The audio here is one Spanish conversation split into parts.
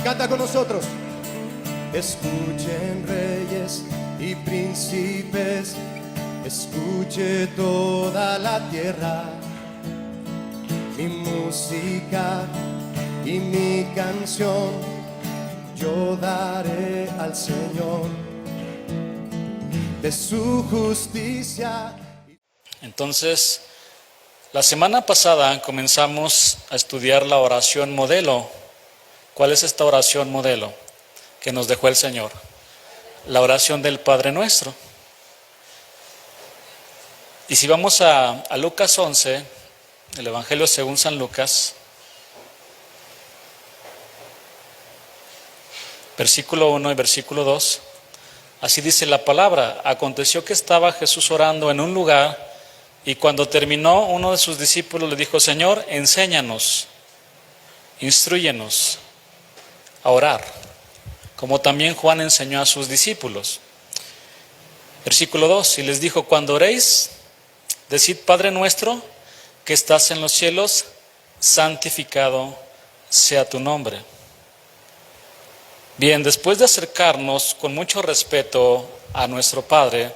Canta con nosotros. Escuchen reyes y príncipes, escuche toda la tierra, mi música y mi canción yo daré al Señor, de su justicia. Entonces, la semana pasada comenzamos a estudiar la oración modelo. ¿Cuál es esta oración modelo que nos dejó el Señor? La oración del Padre Nuestro. Y si vamos a Lucas 11, el Evangelio según San Lucas, versículo 1 y versículo 2, así dice la palabra: aconteció que estaba Jesús orando en un lugar, y cuando terminó, uno de sus discípulos le dijo: Señor, enséñanos, instrúyenos a orar, como también Juan enseñó a sus discípulos. Versículo 2, y les dijo: cuando oréis, decid: Padre nuestro que estás en los cielos, santificado sea tu nombre. Bien, después de acercarnos con mucho respeto a nuestro Padre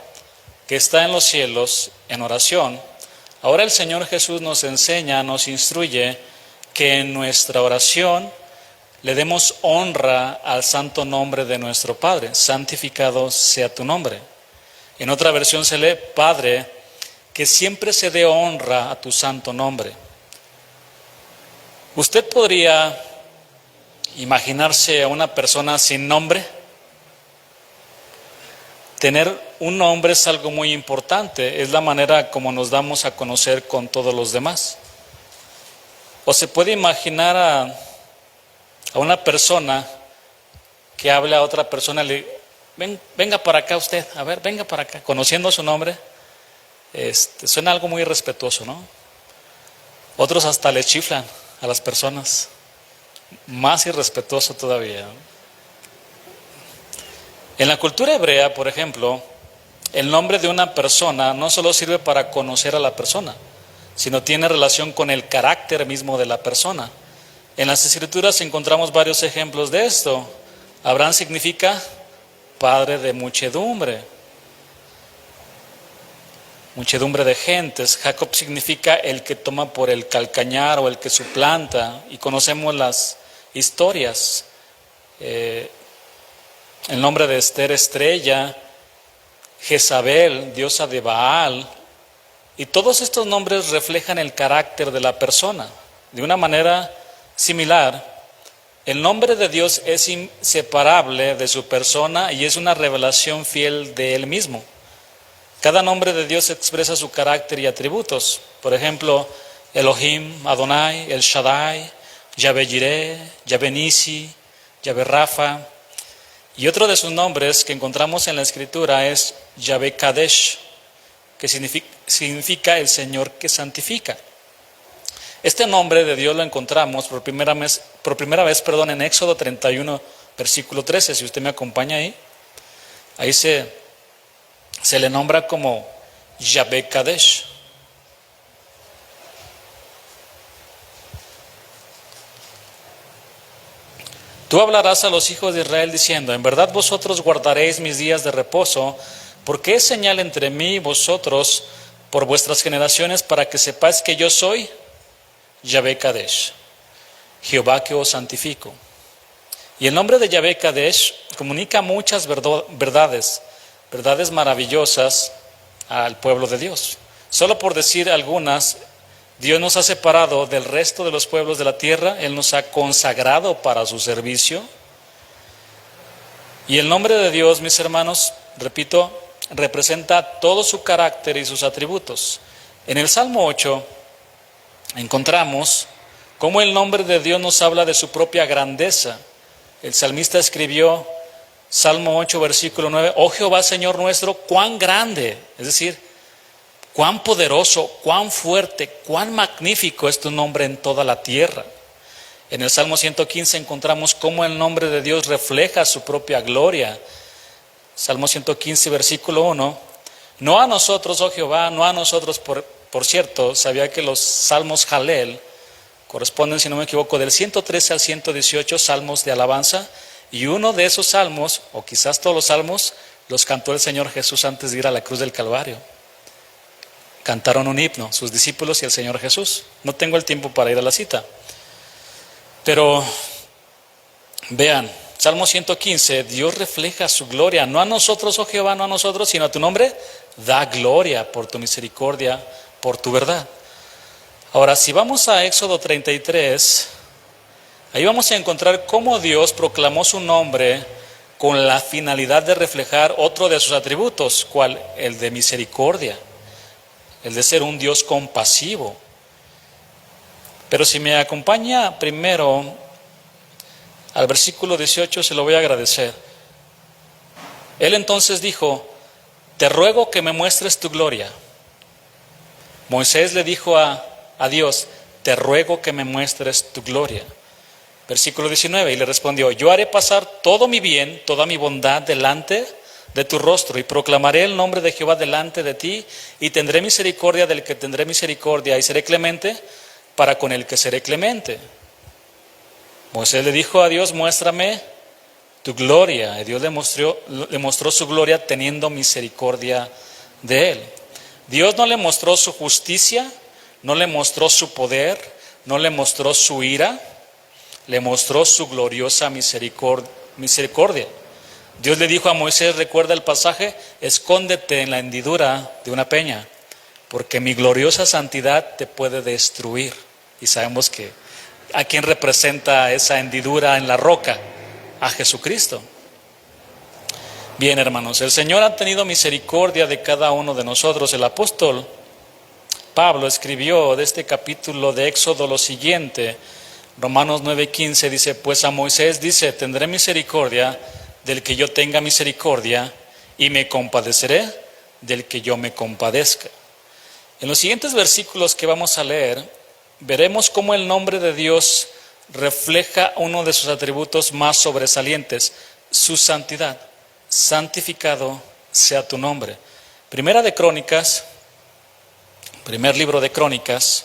que está en los cielos en oración, ahora el Señor Jesús nos enseña, nos instruye que en nuestra oración le demos honra al santo nombre de nuestro Padre. Santificado sea tu nombre. En otra versión se lee: Padre, que siempre se dé honra a tu santo nombre. ¿Usted podría imaginarse a una persona sin nombre? Tener un nombre es algo muy importante, es la manera como nos damos a conocer con todos los demás. O se puede imaginar a una persona que habla a otra persona, le venga para acá usted, a ver, venga para acá, conociendo su nombre. Suena algo muy respetuoso, ¿no? Otros hasta le chiflan a las personas, más irrespetuoso todavía, ¿no? En la cultura hebrea, por ejemplo, el nombre de una persona no solo sirve para conocer a la persona, sino tiene relación con el carácter mismo de la persona. En las Escrituras encontramos varios ejemplos de esto. Abraham significa padre de muchedumbre, muchedumbre de gentes. Jacob significa el que toma por el calcañar o el que suplanta, y conocemos las historias. El nombre de Esther, estrella; Jezabel, diosa de Baal, y todos estos nombres reflejan el carácter de la persona. De una manera similar, el nombre de Dios es inseparable de su persona y es una revelación fiel de Él mismo. Cada nombre de Dios expresa su carácter y atributos. Por ejemplo, Elohim, Adonai, El Shaddai, Yahvé Jireh, Yahvé Nisi, Yahvé Rafa. Y otro de sus nombres que encontramos en la Escritura es Yahvé Kadesh, que significa el Señor que santifica. Este nombre de Dios lo encontramos por primera vez, en Éxodo 31, versículo 13. Si usted me acompaña ahí se le nombra como Yahvé Kadesh. Tú hablarás a los hijos de Israel diciendo: en verdad vosotros guardaréis mis días de reposo, porque es señal entre mí y vosotros por vuestras generaciones, para que sepáis que yo soy Yahvé Kadesh, Jehová que os santifico. Y el nombre de Yahvé Kadesh comunica muchas verdades maravillosas al pueblo de Dios. Solo por decir algunas: Dios nos ha separado del resto de los pueblos de la tierra, Él nos ha consagrado para su servicio. Y el nombre de Dios, mis hermanos, repito, representa todo su carácter y sus atributos. En el Salmo 8 encontramos cómo el nombre de Dios nos habla de su propia grandeza. El salmista escribió, Salmo 8, versículo 9: oh Jehová, Señor nuestro, cuán grande, es decir, cuán poderoso, cuán fuerte, cuán magnífico es tu nombre en toda la tierra. En el Salmo 115 encontramos cómo el nombre de Dios refleja su propia gloria. Salmo 115, versículo 1: no a nosotros, oh Jehová, no a nosotros. Por cierto, sabía que los salmos Jalel corresponden, si no me equivoco, del 113 al 118 salmos de alabanza, y uno de esos salmos, o quizás todos los salmos, los cantó el Señor Jesús antes de ir a la cruz del Calvario. Cantaron un himno, sus discípulos y el Señor Jesús. No tengo el tiempo para ir a la cita, pero vean, Salmo 115, Dios refleja su gloria, no a nosotros, oh Jehová, no a nosotros, sino a tu nombre, da gloria por tu misericordia, por tu verdad. Ahora, si vamos a Éxodo 33, ahí vamos a encontrar cómo Dios proclamó su nombre con la finalidad de reflejar otro de sus atributos, ¿cuál? El de misericordia, el de ser un Dios compasivo. Pero si me acompaña primero al versículo 18, se lo voy a agradecer. Él entonces dijo: te ruego que me muestres tu gloria. Moisés le dijo a Dios: te ruego que me muestres tu gloria. Versículo 19, y le respondió: yo haré pasar todo mi bien, toda mi bondad delante de tu rostro, y proclamaré el nombre de Jehová delante de ti, y tendré misericordia del que tendré misericordia, y seré clemente para con el que seré clemente. Moisés le dijo a Dios: muéstrame tu gloria. Y Dios le mostró su gloria teniendo misericordia de él. Dios no le mostró su justicia, no le mostró su poder, no le mostró su ira, le mostró su gloriosa misericordia. Dios le dijo a Moisés, recuerda el pasaje: escóndete en la hendidura de una peña, porque mi gloriosa santidad te puede destruir. Y sabemos que ¿a quién representa esa hendidura en la roca? A Jesucristo. Bien, hermanos, el Señor ha tenido misericordia de cada uno de nosotros. El apóstol Pablo escribió de este capítulo de Éxodo lo siguiente, Romanos 9:15, dice: pues a Moisés dice: tendré misericordia del que yo tenga misericordia, y me compadeceré del que yo me compadezca. En los siguientes versículos que vamos a leer, veremos cómo el nombre de Dios refleja uno de sus atributos más sobresalientes, su santidad. Santificado sea tu nombre. Primera de Crónicas, primer libro de Crónicas,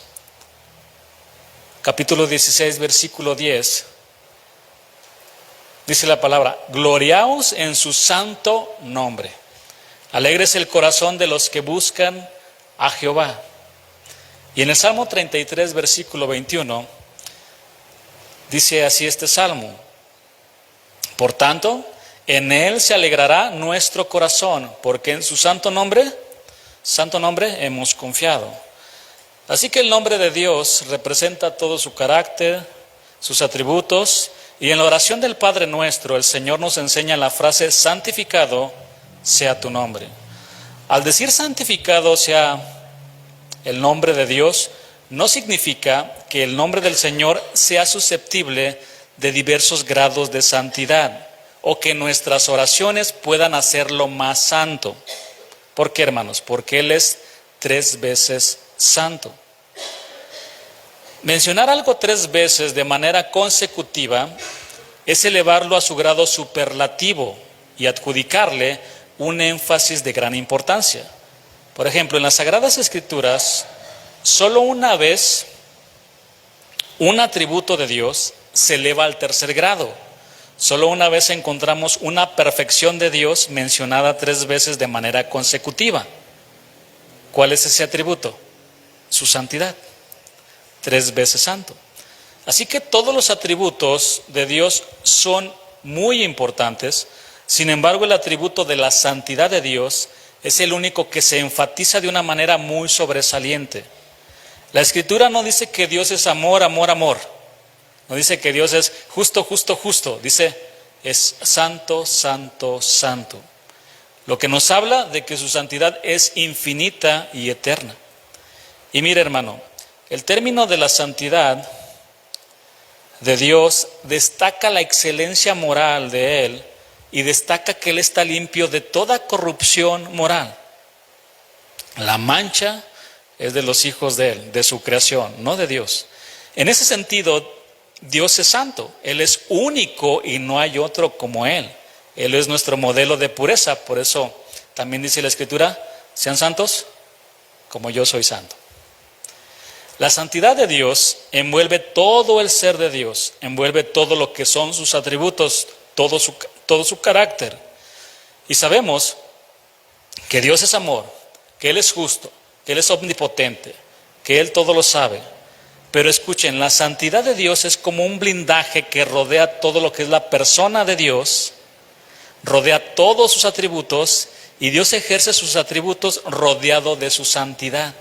capítulo 16, versículo 10, dice la palabra: gloriaos en su santo nombre, alegres el corazón de los que buscan a Jehová. Y en el Salmo 33, versículo 21, dice así este salmo: por tanto, en él se alegrará nuestro corazón, porque en su santo nombre hemos confiado. Así que el nombre de Dios representa todo su carácter, sus atributos, y en la oración del Padre Nuestro, el Señor nos enseña la frase: santificado sea tu nombre. Al decir santificado sea el nombre de Dios, no significa que el nombre del Señor sea susceptible de diversos grados de santidad, o que nuestras oraciones puedan hacerlo más santo. ¿Por qué, hermanos? Porque Él es 3 veces santo. Mencionar algo 3 veces de manera consecutiva es elevarlo a su grado superlativo y adjudicarle un énfasis de gran importancia. Por ejemplo, en las Sagradas Escrituras, solo una vez un atributo de Dios se eleva al 3er grado. Solo una vez encontramos una perfección de Dios mencionada 3 veces de manera consecutiva. ¿Cuál es ese atributo? Su santidad. 3 veces santo. Así que todos los atributos de Dios son muy importantes. Sin embargo, el atributo de la santidad de Dios es el único que se enfatiza de una manera muy sobresaliente. La Escritura no dice que Dios es amor, amor, amor. No dice que Dios es justo, justo, justo. Dice: es santo, santo, santo. Lo que nos habla de que su santidad es infinita y eterna. Y mire, hermano, el término de la santidad de Dios destaca la excelencia moral de Él y destaca que Él está limpio de toda corrupción moral. La mancha es de los hijos de Él, de su creación, no de Dios. En ese sentido, Dios es santo. Él es único y no hay otro como Él. Él es nuestro modelo de pureza. Por eso también dice la Escritura: sean santos como yo soy santo. La santidad de Dios envuelve todo el ser de Dios, envuelve todo lo que son sus atributos, todo su carácter. Y sabemos que Dios es amor, que Él es justo, que Él es omnipotente, que Él todo lo sabe. Pero escuchen, la santidad de Dios es como un blindaje que rodea todo lo que es la persona de Dios, rodea todos sus atributos, y Dios ejerce sus atributos rodeado de su santidad.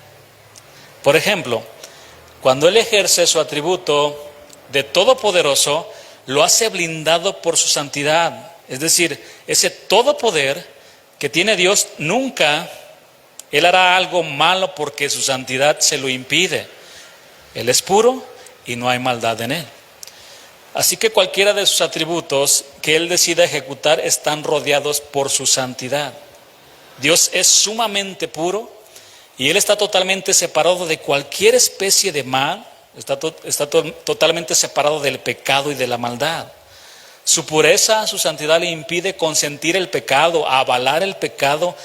Por ejemplo, cuando Él ejerce su atributo de todopoderoso, lo hace blindado por su santidad. Es decir, ese todopoder que tiene Dios, nunca Él hará algo malo porque su santidad se lo impide. Él es puro y no hay maldad en Él. Así que cualquiera de sus atributos que Él decida ejecutar están rodeados por su santidad. Dios es sumamente puro y Él está totalmente separado de cualquier especie de mal, está totalmente separado del pecado y de la maldad. Su pureza, su santidad le impide consentir el pecado, avalar el pecado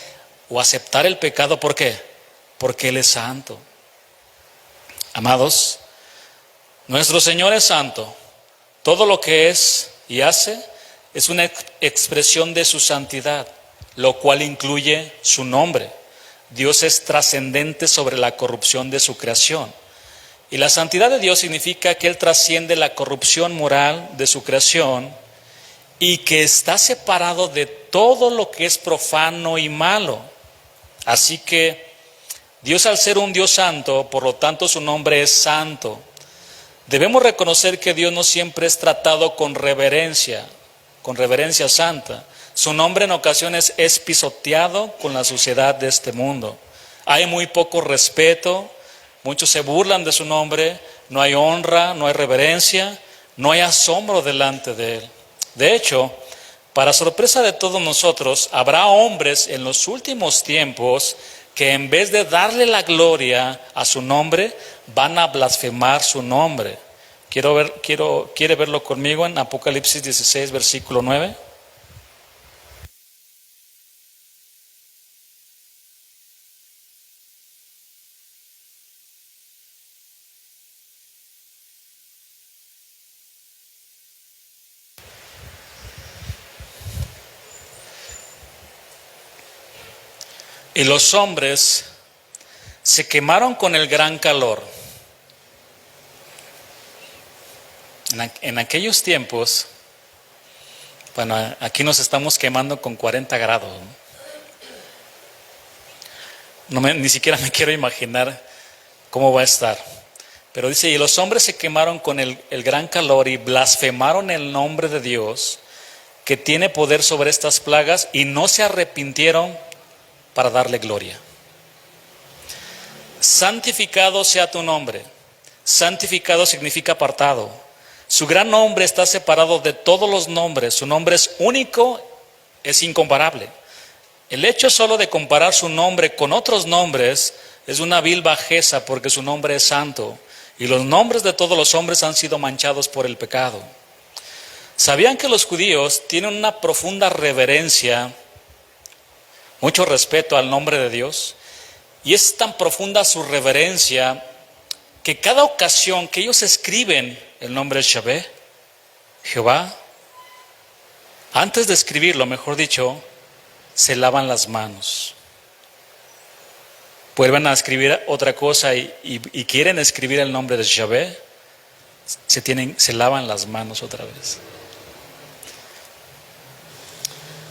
o aceptar el pecado. ¿Por qué? Porque Él es santo. Amados, nuestro Señor es santo. Todo lo que es y hace es una expresión de su santidad, lo cual incluye su nombre. Dios es trascendente sobre la corrupción de su creación. Y la santidad de Dios significa que Él trasciende la corrupción moral de su creación y que está separado de todo lo que es profano y malo. Así que Dios, al ser un Dios santo, por lo tanto su nombre es santo. Debemos reconocer que Dios no siempre es tratado con reverencia santa. Su nombre en ocasiones es pisoteado con la suciedad de este mundo. Hay muy poco respeto, muchos se burlan de su nombre, no hay honra, no hay reverencia, no hay asombro delante de Él. De hecho, para sorpresa de todos nosotros, habrá hombres en los últimos tiempos que en vez de darle la gloria a su nombre, van a blasfemar su nombre. ¿Quiere verlo conmigo en Apocalipsis 16, versículo 9? Y los hombres se quemaron con el gran calor. En aquellos tiempos, bueno, aquí nos estamos quemando con 40 grados. Ni siquiera me quiero imaginar cómo va a estar. Pero dice, y los hombres se quemaron con el gran calor y blasfemaron el nombre de Dios, que tiene poder sobre estas plagas, y no se arrepintieron para darle gloria. Santificado sea tu nombre. Santificado significa apartado. Su gran nombre está separado de todos los nombres. Su nombre es único, es incomparable. El hecho solo de comparar su nombre con otros nombres es una vil bajeza, porque su nombre es santo y los nombres de todos los hombres han sido manchados por el pecado. ¿Sabían que los judíos tienen una profunda reverencia, mucho respeto al nombre de Dios? Y es tan profunda su reverencia que cada ocasión que ellos escriben el nombre de Yahvé, Jehová, antes de escribirlo, mejor dicho, se lavan las manos. Vuelven a escribir otra cosa y quieren escribir el nombre de Yahvé, se lavan las manos otra vez.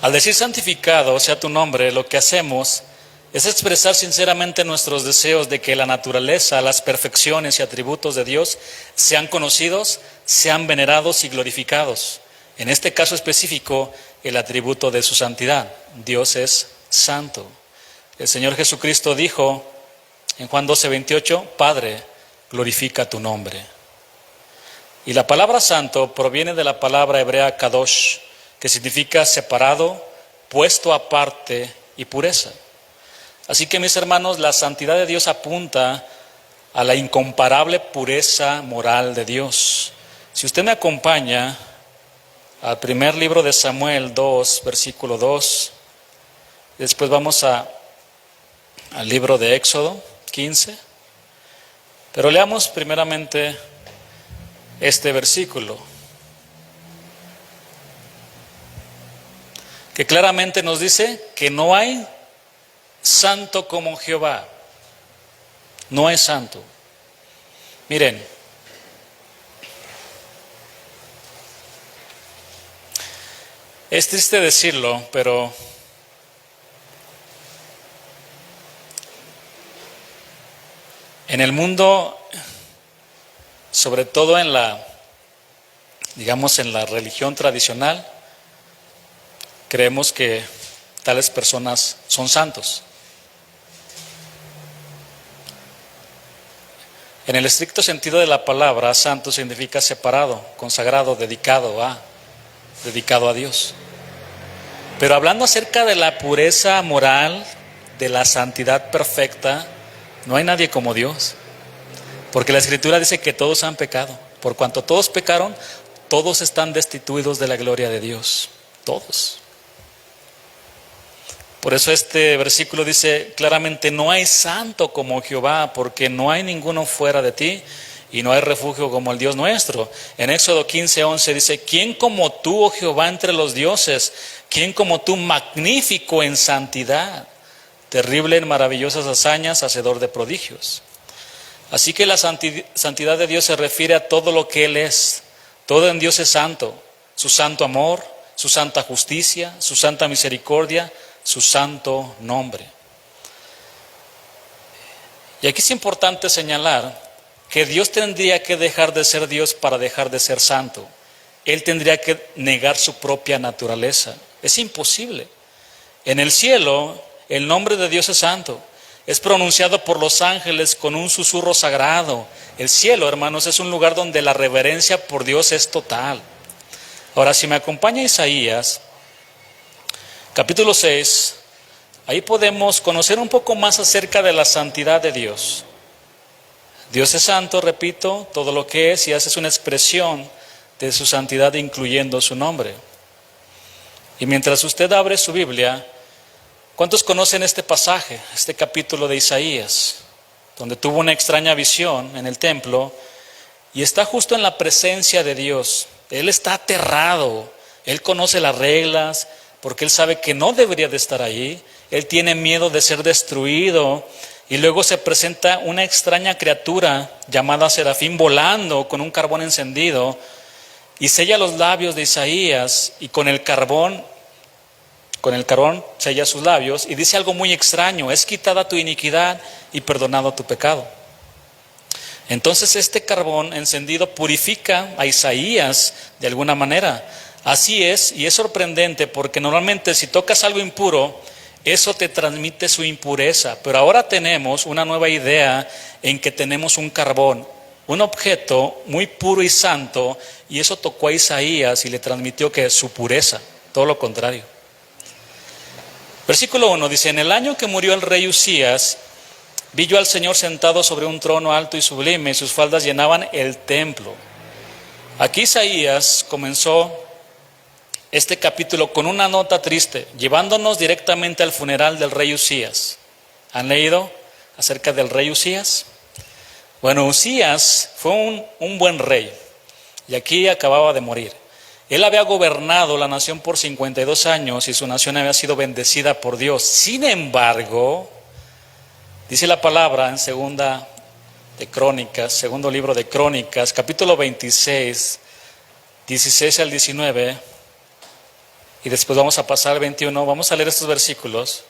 Al decir santificado sea tu nombre, lo que hacemos es expresar sinceramente nuestros deseos de que la naturaleza, las perfecciones y atributos de Dios sean conocidos, sean venerados y glorificados. En este caso específico, el atributo de su santidad. Dios es santo. El Señor Jesucristo dijo en Juan 12:28, Padre, glorifica tu nombre. Y la palabra santo proviene de la palabra hebrea kadosh, que significa separado, puesto aparte y pureza. Así que, mis hermanos, la santidad de Dios apunta a la incomparable pureza moral de Dios. Si usted me acompaña al primer libro de Samuel 2, versículo 2, después vamos al libro de Éxodo 15, Pero leamos primeramente este versículo, que claramente nos dice que no hay santo como Jehová. No hay santo. Miren, es triste decirlo, pero en el mundo, sobre todo en la religión tradicional, creemos que tales personas son santos. En el estricto sentido de la palabra, santo significa separado, consagrado, dedicado a Dios. Pero hablando acerca de la pureza moral, de la santidad perfecta, no hay nadie como Dios. Porque la Escritura dice que todos han pecado. Por cuanto todos pecaron, todos están destituidos de la gloria de Dios. Todos. Por eso este versículo dice claramente: no hay santo como Jehová, porque no hay ninguno fuera de ti, y no hay refugio como el Dios nuestro. En Éxodo 15:11 dice: ¿quién como tú, oh Jehová, entre los dioses? ¿Quién como tú, magnífico en santidad, terrible en maravillosas hazañas, hacedor de prodigios? Así que la santidad de Dios se refiere a todo lo que Él es. Todo en Dios es santo: su santo amor, su santa justicia, su santa misericordia, su santo nombre. Y aquí es importante señalar que Dios tendría que dejar de ser Dios para dejar de ser santo. Él tendría que negar su propia naturaleza. Es imposible. En el cielo, el nombre de Dios es santo. Es pronunciado por los ángeles con un susurro sagrado. El cielo, hermanos, es un lugar donde la reverencia por Dios es total. Ahora, si me acompaña Isaías, capítulo 6, ahí podemos conocer un poco más acerca de la santidad de Dios. Dios es santo, repito, todo lo que es, y hace una expresión de su santidad incluyendo su nombre. Y mientras usted abre su Biblia, ¿cuántos conocen este pasaje, este capítulo de Isaías, donde tuvo una extraña visión en el templo y está justo en la presencia de Dios? Él está aterrado, él conoce las reglas, porque él sabe que no debería de estar ahí. Él tiene miedo de ser destruido. Y luego se presenta una extraña criatura llamada Serafín volando con un carbón encendido y sella los labios de Isaías, y con el carbón sella sus labios y dice algo muy extraño: es quitada tu iniquidad y perdonado tu pecado. Entonces este carbón encendido purifica a Isaías de alguna manera. Así es, y es sorprendente porque normalmente si tocas algo impuro, eso te transmite su impureza. Pero ahora tenemos una nueva idea en que tenemos un carbón, un objeto muy puro y santo, y eso tocó a Isaías y le transmitió que su pureza, todo lo contrario. Versículo 1 dice: en el año que murió el rey Usías, vi yo al Señor sentado sobre un trono alto y sublime, y sus faldas llenaban el templo. Aquí Isaías comenzó este capítulo con una nota triste, llevándonos directamente al funeral del rey Usías. ¿Han leído acerca del rey Usías? Bueno, Usías fue un buen rey, y aquí acababa de morir. Él había gobernado la nación por 52 años y su nación había sido bendecida por Dios. Sin embargo, dice la palabra en segundo libro de Crónicas, capítulo 26, 16 al 19, y después vamos a pasar al 21, vamos a leer estos versículos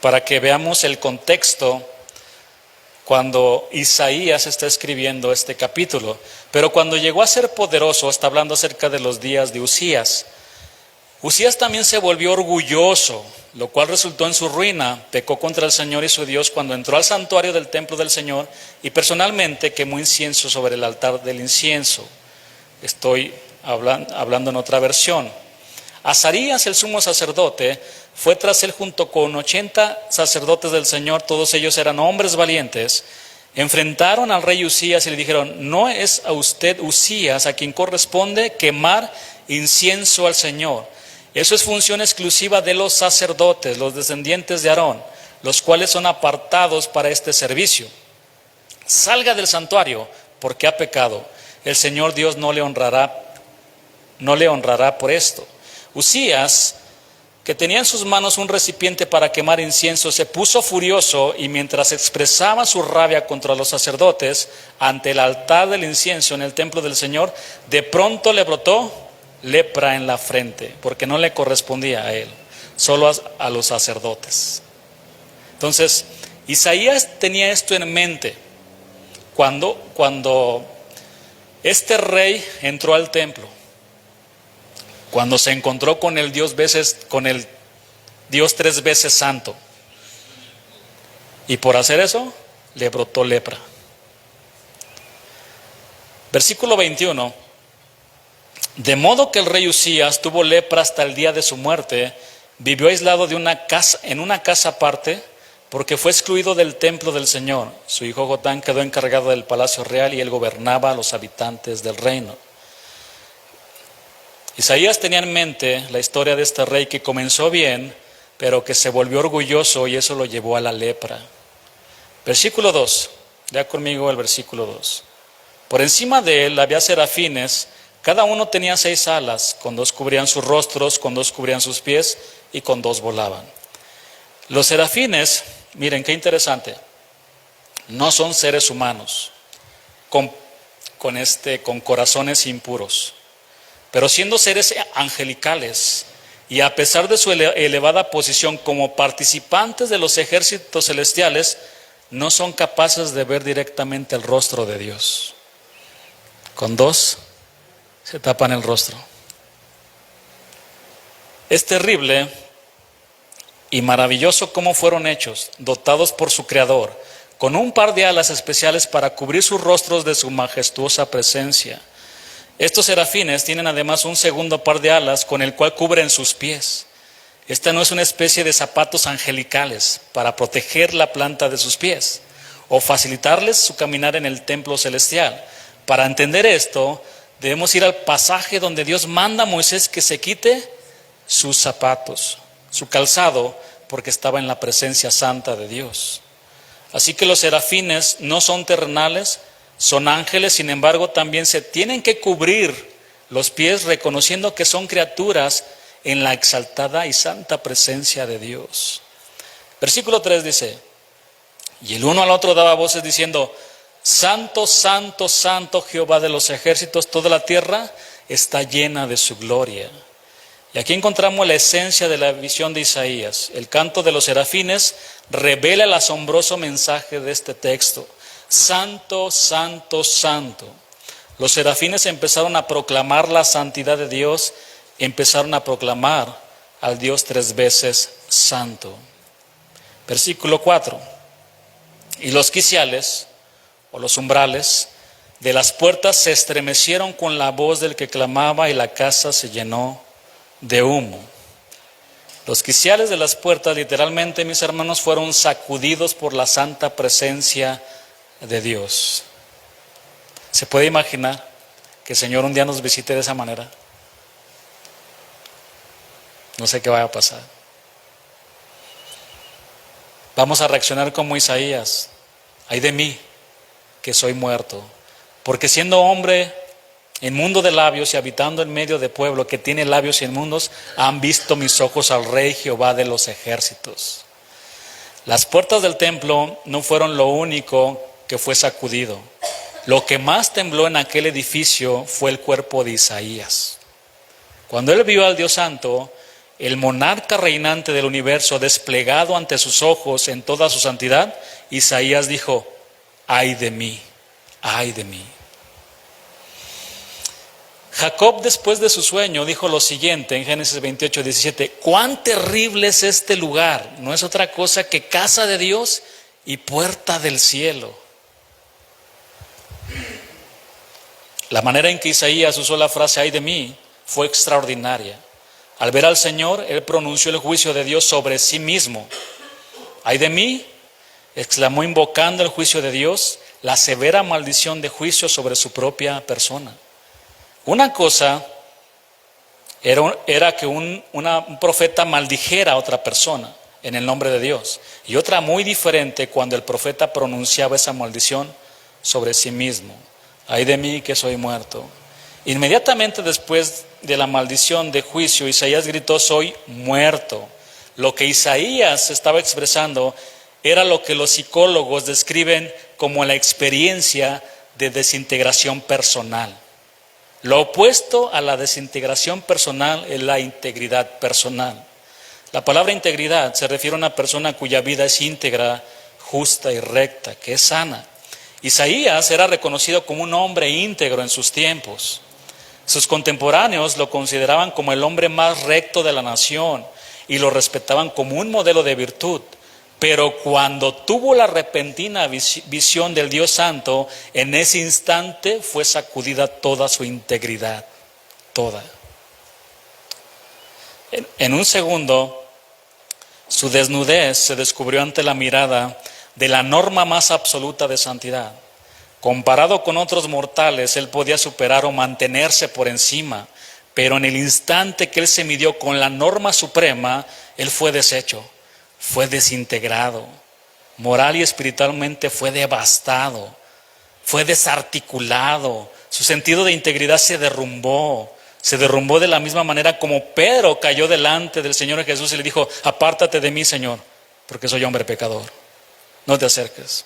para que veamos el contexto cuando Isaías está escribiendo este capítulo. Pero cuando llegó a ser poderoso, está hablando acerca de los días de Usías. Usías también se volvió orgulloso, lo cual resultó en su ruina. Pecó contra el Señor y su Dios cuando entró al santuario del templo del Señor y personalmente quemó incienso sobre el altar del incienso. Estoy hablando en otra versión. Azarías, el sumo sacerdote, fue tras él junto con 80 sacerdotes del Señor, todos ellos eran hombres valientes. Enfrentaron al rey Usías y le dijeron: ¿no es a usted, Usías, a quien corresponde quemar incienso al Señor? Eso es función exclusiva de los sacerdotes, los descendientes de Aarón. los cuales son apartados para este servicio. Salga del santuario, porque ha pecado. El Señor Dios no le honrará por esto. Usías, que tenía en sus manos un recipiente para quemar incienso, se puso furioso y mientras expresaba su rabia contra los sacerdotes ante el altar del incienso en el templo del Señor, de pronto le brotó lepra en la frente, porque no le correspondía a él, solo a los sacerdotes. Entonces, Isaías tenía esto en mente cuando este rey entró al templo. Cuando se encontró con el Dios 3 veces santo. Y por hacer eso, le brotó lepra. Versículo 21. De modo que el rey Usías tuvo lepra hasta el día de su muerte, vivió aislado en una casa aparte, porque fue excluido del templo del Señor. Su hijo Jotán quedó encargado del palacio real y él gobernaba a los habitantes del reino. Isaías tenía en mente la historia de este rey que comenzó bien, pero que se volvió orgulloso y eso lo llevó a la lepra. Versículo 2, lea conmigo el versículo 2. Por encima de él había serafines, cada uno tenía 6 alas, con 2 cubrían sus rostros, con 2 cubrían sus pies y con 2 volaban. Los serafines, miren qué interesante, no son seres humanos con corazones impuros. Pero siendo seres angelicales y a pesar de su elevada posición como participantes de los ejércitos celestiales, no son capaces de ver directamente el rostro de Dios. Con 2 se tapan el rostro. Es terrible y maravilloso cómo fueron hechos, dotados por su Creador, con un par de alas especiales para cubrir sus rostros de su majestuosa presencia. Estos serafines tienen además un segundo par de alas con el cual cubren sus pies. Esta no es una especie de zapatos angelicales para proteger la planta de sus pies o facilitarles su caminar en el templo celestial. Para entender esto, debemos ir al pasaje donde Dios manda a Moisés que se quite sus zapatos, su calzado, porque estaba en la presencia santa de Dios. Así que los serafines no son terrenales, son ángeles, sin embargo también se tienen que cubrir los pies reconociendo que son criaturas en la exaltada y santa presencia de Dios. Versículo 3 dice, y el uno al otro daba voces diciendo, Santo, santo, santo Jehová de los ejércitos, toda la tierra está llena de su gloria. Y aquí encontramos la esencia de la visión de Isaías. El canto de los serafines revela el asombroso mensaje de este texto. Santo, santo, santo. Los serafines empezaron a proclamar la santidad de Dios, empezaron a proclamar al Dios 3 veces santo. Versículo 4. Y los quiciales, o los umbrales, de las puertas se estremecieron con la voz del que clamaba y la casa se llenó de humo. Los quiciales de las puertas, literalmente, mis hermanos, fueron sacudidos por la santa presencia de Dios. ¿Se puede imaginar que el Señor un día nos visite de esa manera? No sé qué vaya a pasar. Vamos a reaccionar como Isaías. Ay de mí, que soy muerto, porque siendo hombre inmundo de labios y habitando en medio de pueblo que tiene labios inmundos, han visto mis ojos al Rey Jehová de los ejércitos. Las puertas del templo no fueron lo único que fue sacudido. Lo que más tembló en aquel edificio fue el cuerpo de Isaías. Cuando él vio al Dios Santo, el monarca reinante del universo desplegado ante sus ojos en toda su santidad, Isaías dijo, ay de mí, ay de mí. Jacob, después de su sueño, dijo lo siguiente en Génesis 28, 17, cuán terrible es este lugar, no es otra cosa que casa de Dios y puerta del cielo. La manera en que Isaías usó la frase ay de mí fue extraordinaria. Al ver al Señor, él pronunció el juicio de Dios sobre sí mismo. Ay de mí, exclamó invocando el juicio de Dios, la severa maldición de juicio sobre su propia persona. Una cosa era que un profeta maldijera a otra persona. en el nombre de Dios. Y otra muy diferente cuando el profeta pronunciaba esa maldición sobre sí mismo. Ay de mí que soy muerto. Inmediatamente después de la maldición de juicio, Isaías gritó: soy muerto. Lo que Isaías estaba expresando era lo que los psicólogos describen como la experiencia de desintegración personal. Lo opuesto a la desintegración personal es la integridad personal. La palabra integridad se refiere a una persona cuya vida es íntegra, justa y recta, que es sana. Isaías era reconocido como un hombre íntegro en sus tiempos. Sus contemporáneos lo consideraban como el hombre más recto de la nación y lo respetaban como un modelo de virtud. Pero cuando tuvo la repentina visión del Dios Santo, en ese instante fue sacudida toda su integridad, toda. En un segundo, su desnudez se descubrió ante la mirada de la norma más absoluta de santidad. Comparado con otros mortales, él podía superar o mantenerse por encima, pero en el instante que él se midió con la norma suprema, él fue deshecho, fue desintegrado, moral y espiritualmente fue devastado, fue desarticulado, su sentido de integridad se derrumbó de la misma manera como Pedro cayó delante del Señor Jesús y le dijo: apártate de mí, Señor, porque soy hombre pecador, no te acerques.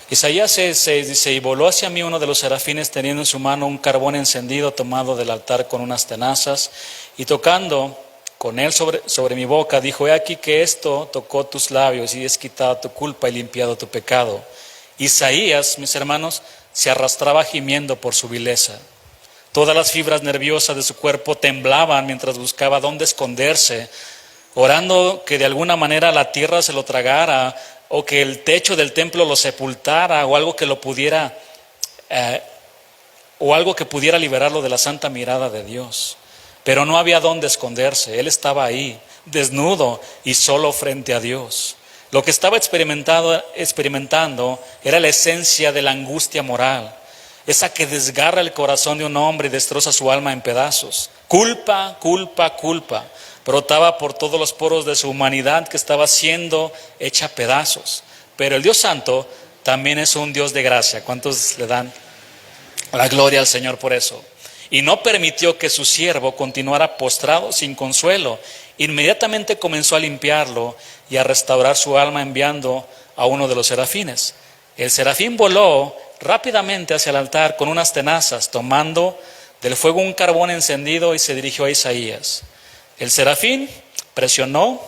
Isaías 6:6 dice: y voló hacia mí uno de los serafines teniendo en su mano un carbón encendido tomado del altar con unas tenazas, y tocando con él sobre mi boca, dijo: he aquí que esto tocó tus labios y es quitado tu culpa y limpiado tu pecado. Isaías, mis hermanos, se arrastraba gimiendo por su vileza. Todas las fibras nerviosas de su cuerpo temblaban mientras buscaba dónde esconderse, orando que de alguna manera la tierra se lo tragara, o que el techo del templo lo sepultara, o algo que lo pudiera, o algo que pudiera liberarlo de la santa mirada de Dios. Pero no había dónde esconderse. Él estaba ahí, desnudo y solo frente a Dios. Lo que estaba experimentando era la esencia de la angustia moral, esa que desgarra el corazón de un hombre y destroza su alma en pedazos. Culpa, culpa, culpa. Brotaba por todos los poros de su humanidad que estaba siendo hecha pedazos. Pero el Dios Santo también es un Dios de gracia. ¿Cuántos le dan la gloria al Señor por eso? Y no permitió que su siervo continuara postrado sin consuelo. Inmediatamente comenzó a limpiarlo y a restaurar su alma, enviando a uno de los serafines. El serafín voló rápidamente hacia el altar con unas tenazas, tomando del fuego un carbón encendido, y se dirigió a Isaías. El serafín presionó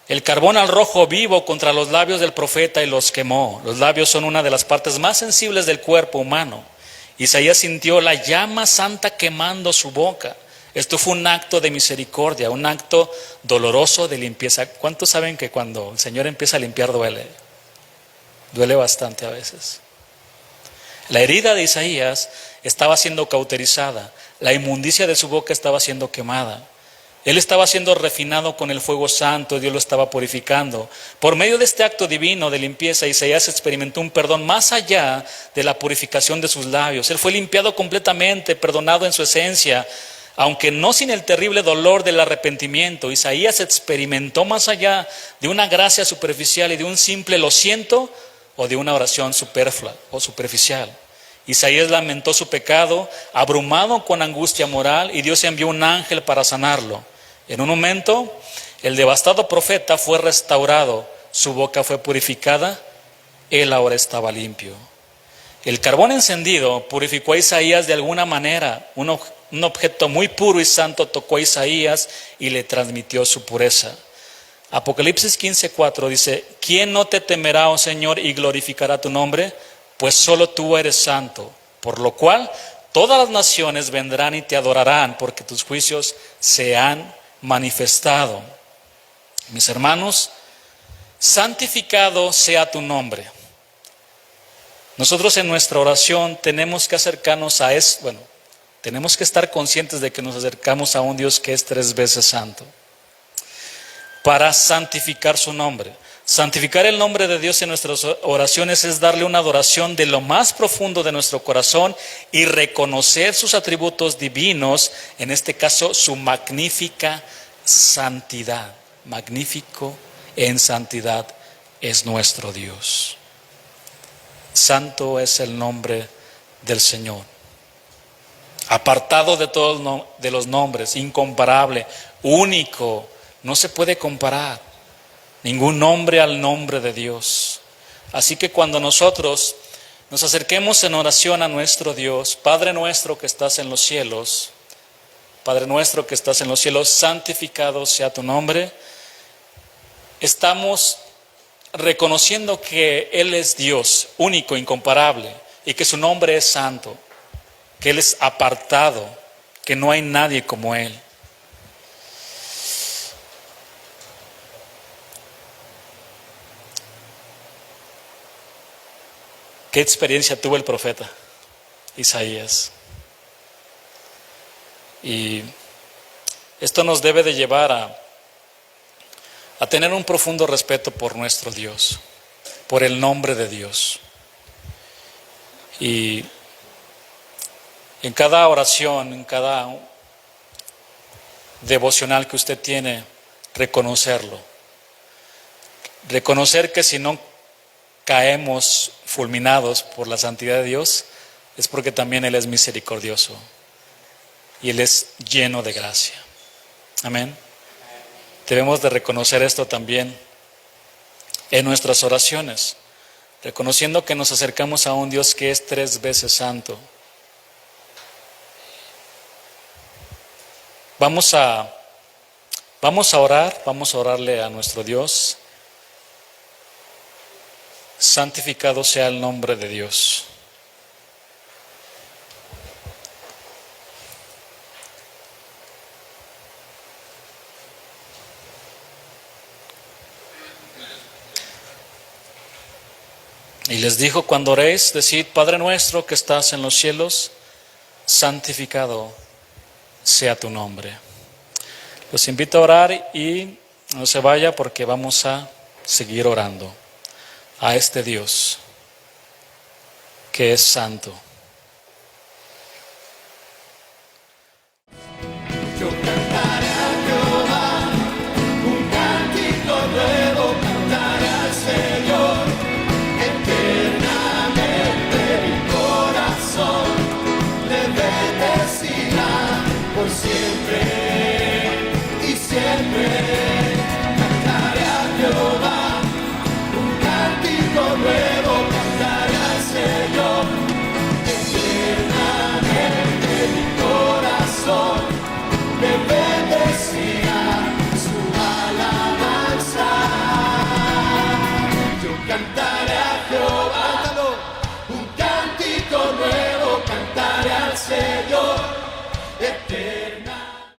el carbón al rojo vivo contra los labios del profeta y los quemó. Los labios son una de las partes más sensibles del cuerpo humano. Isaías sintió la llama santa quemando su boca. Esto fue un acto de misericordia, un acto doloroso de limpieza. ¿Cuántos saben que cuando el Señor empieza a limpiar duele? Duele bastante a veces. La herida de Isaías estaba siendo cauterizada. La inmundicia de su boca estaba siendo quemada. Él estaba siendo refinado con el fuego santo, Dios lo estaba purificando. Por medio de este acto divino de limpieza, Isaías experimentó un perdón más allá de la purificación de sus labios. Él fue limpiado completamente, perdonado en su esencia, aunque no sin el terrible dolor del arrepentimiento. Isaías experimentó más allá de una gracia superficial y de un simple lo siento, o de una oración superflua o superficial. Isaías lamentó su pecado, abrumado con angustia moral, y Dios envió un ángel para sanarlo. En un momento, el devastado profeta fue restaurado, su boca fue purificada, él ahora estaba limpio. El carbón encendido purificó a Isaías de alguna manera. Un objeto muy puro y santo tocó a Isaías y le transmitió su pureza. Apocalipsis 15:4 dice: ¿quién no te temerá, oh Señor, y glorificará tu nombre? Pues solo tú eres santo, por lo cual todas las naciones vendrán y te adorarán, porque tus juicios se han manifestado. Mis hermanos, santificado sea tu nombre. Nosotros en nuestra oración tenemos que acercarnos a eso, tenemos que estar conscientes de que nos acercamos a un Dios que es 3 veces santo, para santificar su nombre. Santificar el nombre de Dios en nuestras oraciones es darle una adoración de lo más profundo de nuestro corazón y reconocer sus atributos divinos, en este caso su magnífica santidad. Magnífico en santidad es nuestro Dios. Santo es el nombre del Señor. Apartado de todos de los nombres, incomparable, único, no se puede comparar ningún nombre al nombre de Dios. Así que cuando nosotros nos acerquemos en oración a nuestro Dios, Padre nuestro que estás en los cielos, Padre nuestro que estás en los cielos, santificado sea tu nombre, estamos reconociendo que Él es Dios, único, incomparable, y que su nombre es santo, que Él es apartado, que no hay nadie como Él. ¿Qué experiencia tuvo el profeta Isaías? Y esto nos debe de llevar a tener un profundo respeto por nuestro Dios, por el nombre de Dios. Y en cada oración, en cada devocional que usted tiene, reconocerlo. Reconocer que si no caemos fulminados por la santidad de Dios, es porque también Él es misericordioso y Él es lleno de gracia. Amén. Debemos de reconocer esto también en nuestras oraciones, reconociendo que nos acercamos a un Dios que es 3 veces santo. Vamos a orar, vamos a orarle a nuestro Dios. Santificado sea el nombre de Dios. Y les dijo: cuando oréis, decid: Padre nuestro que estás en los cielos, santificado sea tu nombre. Los invito a orar y no se vaya, porque vamos a seguir orando a este Dios que es santo. Yo cantaré a Jehová, un cántico nuevo cantaré al Señor. Eternamente mi corazón le bendecirá por siempre y siempre. Cantaré a Jehová, un cántico nuevo cantaré al Señor. Eternamente mi corazón me bendecirá su alabanza. Yo cantaré a Jehová, un cántico nuevo.